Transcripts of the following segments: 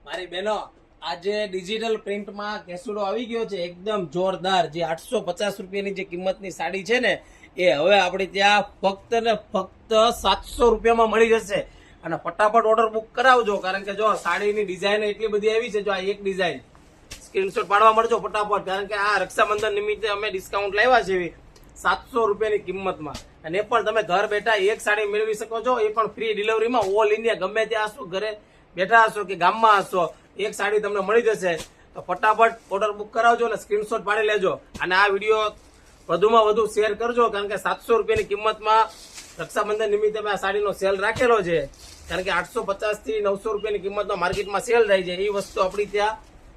મારી બહેનો આજે ડિજિટલ પ્રિન્ટમાં કેસુડો આવી ગયો છે એકદમ જોરદાર. જે 850 રૂપિયાની જે કિંમતની સાડી છે ને એ હવે આપણે ત્યાં ફક્ત ને ફક્ત 700 રૂપિયામાં મળી જશે. અને ફટાફટ ઓર્ડર બુક કરાવજો, કારણ કે જો સાડીની ડિઝાઇન એટલી બધી આવી છે. જો આ એક ડિઝાઇન સ્ક્રીનશોટ પાડવા મળજો ફટાફટ, કારણ કે આ રક્ષાબંધન નિમિત્તે અમે ડિસ્કાઉન્ટ લાવ્યા છે 700 રૂપિયાની કિંમતમાં. અને એ પણ તમે ઘર બેઠા એક સાડી મેળવી શકો છો, એ પણ ફ્રી ડિલિવરીમાં. ઓલ ઇન્ડિયા ગમે ત્યાં હશો, ઘરે બેઠા હશો કે ગામમાં હશો, એક સાડી તમને મળી જશે. તો ફટાફટ ઓર્ડર બુક કરાવજો અને સ્ક્રીનશોટ પાડી લેજો. અને આ વિડીયો વધુમાં વધુ શેર કરજો, કારણ કે 700 રૂપિયાની કિંમતમાં રક્ષાબંધન નિમિત્તે આ સાડીનો સેલ રાખેલો છે. કારણ કે 850 થી 900 રૂપિયાની કિંમતનો માર્કેટમાં સેલ થાય છે, એ વસ્તુ આપણી ત્યાં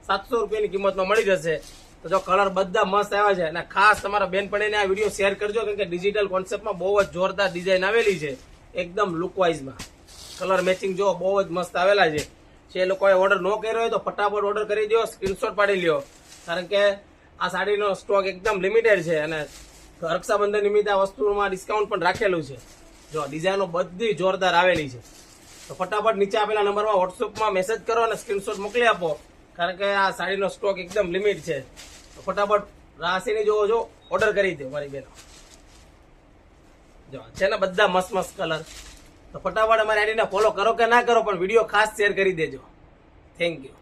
700 રૂપિયાની કિંમતમાં મળી જશે. તો જો કલર બધા મસ્ત આવ્યા છે. અને ખાસ તમારા બેનપણીને આ વિડીયો શેર કરજો, કારણ કે ડિજિટલ કોન્સેપ્ટમાં બહુ જ જોરદાર ડિઝાઇન આવેલી છે. એકદમ લુકવાઇઝમાં કલર મેચિંગ જો બહુ જ મસ્ત આવેલા છે. જે લોકોએ ઓર્ડર ન કર્યો હોય તો ફટાફટ ઓર્ડર કરી દો, સ્ક્રીનશોટ પાડી લ્યો, કારણ કે આ સાડીનો સ્ટોક એકદમ લિમિટેડ છે. અને રક્ષાબંધન નિમિત્તે આ વસ્તુમાં ડિસ્કાઉન્ટ પણ રાખેલું છે. જો ડિઝાઇનો બધી જોરદાર આવેલી છે. તો ફટાફટ નીચે આપેલા નંબરમાં વોટ્સઅપમાં મેસેજ કરો અને સ્ક્રીનશોટ મોકલી આપો, કારણ કે આ સાડીનો સ્ટોક એકદમ લિમિટ છે. તો ફટાફટ રાશિની જોવો જો ઓર્ડર કરી દો મારી બેનો. જો છે ને બધા મસ્ત મસ્ત કલર. તો ફટાફટ અમારી આઈડીને ફોલો કરો કે ના કરો, પણ વિડીયો ખાસ શેર કરી દેજો. Thank you.